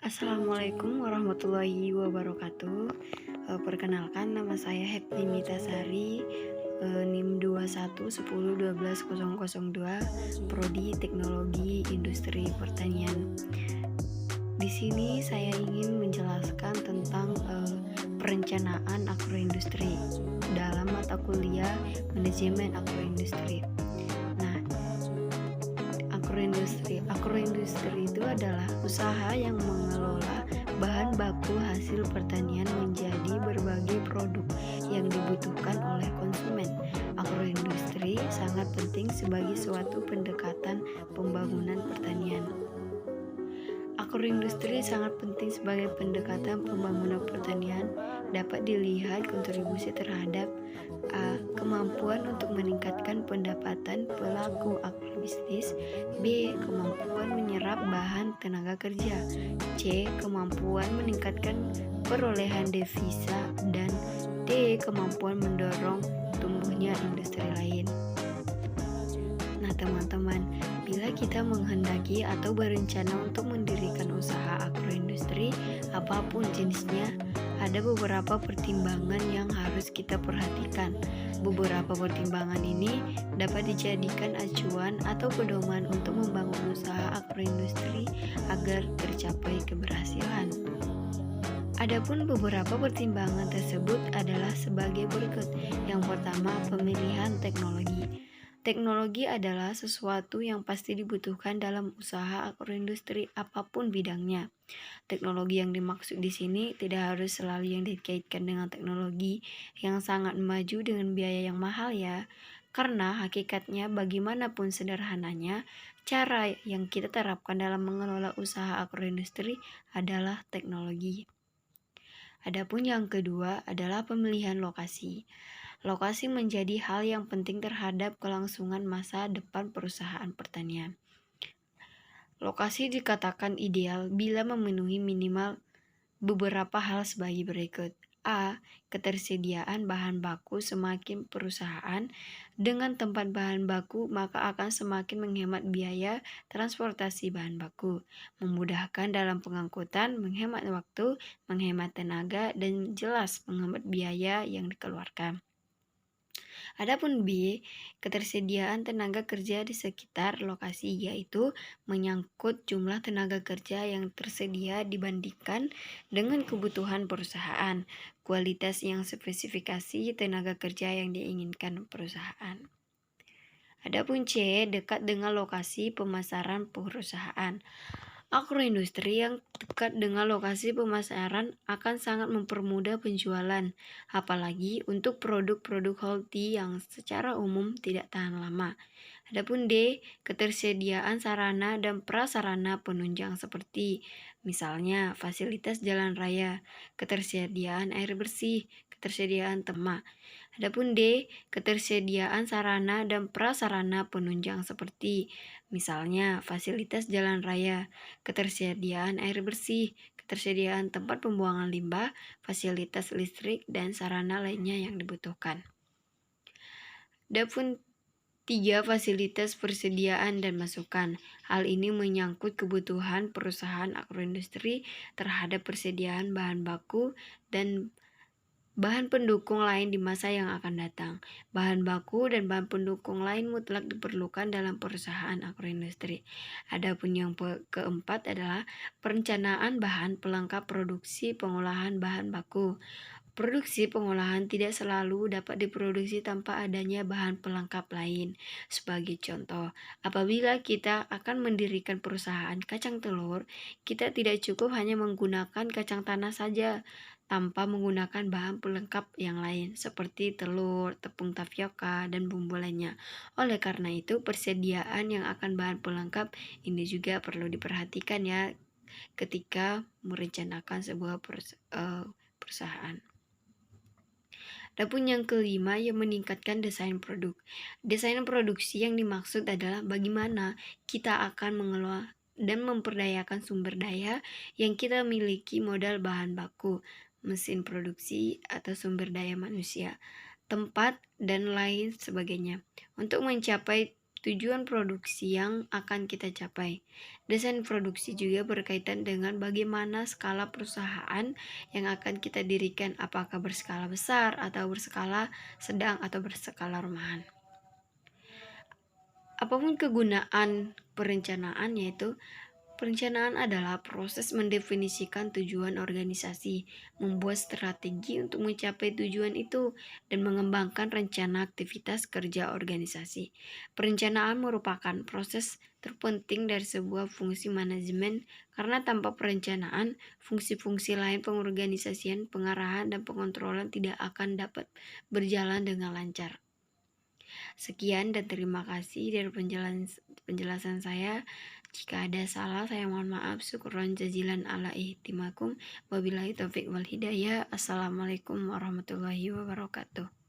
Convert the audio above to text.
Assalamualaikum warahmatullahi wabarakatuh. Perkenalkan, nama saya Hepti Mitasari, NIM 2110120002, Prodi Teknologi Industri Pertanian. Di sini saya ingin menjelaskan tentang perencanaan agroindustri dalam mata kuliah manajemen agroindustri. Nah, Agroindustri itu adalah usaha yang mengelola bahan baku hasil pertanian menjadi berbagai produk yang dibutuhkan oleh konsumen. Agroindustri sangat penting sebagai suatu pendekatan pembangunan pertanian. Agroindustri sangat penting sebagai pendekatan pembangunan pertanian, dapat dilihat kontribusi terhadap A. Kemampuan untuk meningkatkan pendapatan pelaku agrobisnis. B. Kemampuan menyerap bahan tenaga kerja. C. Kemampuan meningkatkan perolehan devisa. Dan D. Kemampuan mendorong tumbuhnya industri lain. Nah teman-teman, bila kita menghendaki atau berencana untuk mendirikan usaha agroindustri apapun jenisnya, ada beberapa pertimbangan yang harus kita perhatikan. Beberapa pertimbangan ini dapat dijadikan acuan atau pedoman untuk membangun usaha agroindustri agar tercapai keberhasilan. Adapun beberapa pertimbangan tersebut adalah sebagai berikut. Yang pertama, pemilihan teknologi. Teknologi adalah sesuatu yang pasti dibutuhkan dalam usaha agroindustri apapun bidangnya. Teknologi yang dimaksud di sini tidak harus selalu yang dikaitkan dengan teknologi yang sangat maju dengan biaya yang mahal ya. Karena hakikatnya bagaimanapun sederhananya, cara yang kita terapkan dalam mengelola usaha agroindustri adalah teknologi. Adapun yang kedua adalah pemilihan lokasi. Lokasi menjadi hal yang penting terhadap kelangsungan masa depan perusahaan pertanian. Lokasi dikatakan ideal bila memenuhi minimal beberapa hal sebagai berikut. A. Ketersediaan bahan baku. Semakin perusahaan dengan tempat bahan baku, maka akan semakin menghemat biaya transportasi bahan baku, memudahkan dalam pengangkutan, menghemat waktu, menghemat tenaga, dan jelas menghemat biaya yang dikeluarkan. Adapun B, ketersediaan tenaga kerja di sekitar lokasi, yaitu menyangkut jumlah tenaga kerja yang tersedia dibandingkan dengan kebutuhan perusahaan, kualitas yang spesifikasi tenaga kerja yang diinginkan perusahaan. Adapun C, dekat dengan lokasi pemasaran perusahaan. Agroindustri yang dekat dengan lokasi pemasaran akan sangat mempermudah penjualan, apalagi untuk produk-produk healthy yang secara umum tidak tahan lama. Adapun D, ketersediaan sarana dan prasarana penunjang seperti misalnya fasilitas jalan raya, ketersediaan air bersih, ketersediaan tempat. Adapun D, ketersediaan sarana dan prasarana penunjang seperti misalnya fasilitas jalan raya, ketersediaan air bersih, ketersediaan tempat pembuangan limbah, fasilitas listrik, dan sarana lainnya yang dibutuhkan. Adapun 3. Fasilitas persediaan dan masukan. Hal ini menyangkut kebutuhan perusahaan agroindustri terhadap persediaan bahan baku dan bahan pendukung lain di masa yang akan datang. Bahan baku dan bahan pendukung lain mutlak diperlukan dalam perusahaan agroindustri. Adapun yang keempat adalah perencanaan bahan pelengkap produksi pengolahan bahan baku. Produksi pengolahan tidak selalu dapat diproduksi tanpa adanya bahan pelengkap lain. Sebagai contoh, apabila kita akan mendirikan perusahaan kacang telur, kita tidak cukup hanya menggunakan kacang tanah saja, tanpa menggunakan bahan pelengkap yang lain seperti telur, tepung tapioka, dan bumbu lainnya. Oleh karena itu, persediaan yang akan bahan pelengkap ini juga perlu diperhatikan ya ketika merencanakan sebuah perusahaan. Adapun yang kelima yang meningkatkan desain produk. Desain produksi yang dimaksud adalah bagaimana kita akan mengelola dan memperdayakan sumber daya yang kita miliki, modal bahan baku, mesin produksi atau sumber daya manusia, tempat, dan lain sebagainya, untuk mencapai tujuan produksi yang akan kita capai. Desain produksi juga berkaitan dengan bagaimana skala perusahaan yang akan kita dirikan, apakah berskala besar atau berskala sedang atau berskala rumahan. Apapun kegunaan perencanaan, yaitu perencanaan adalah proses mendefinisikan tujuan organisasi, membuat strategi untuk mencapai tujuan itu, dan mengembangkan rencana aktivitas kerja organisasi. Perencanaan merupakan proses terpenting dari sebuah fungsi manajemen, karena tanpa perencanaan, fungsi-fungsi lain pengorganisasian, pengarahan, dan pengontrolan tidak akan dapat berjalan dengan lancar. Sekian dan terima kasih dari penjelasan saya. Jika ada salah, saya mohon maaf. Syukron jazilan ala ihtimakum. Wabillahi taufiq wal hidayah. Assalamualaikum warahmatullahi wabarakatuh.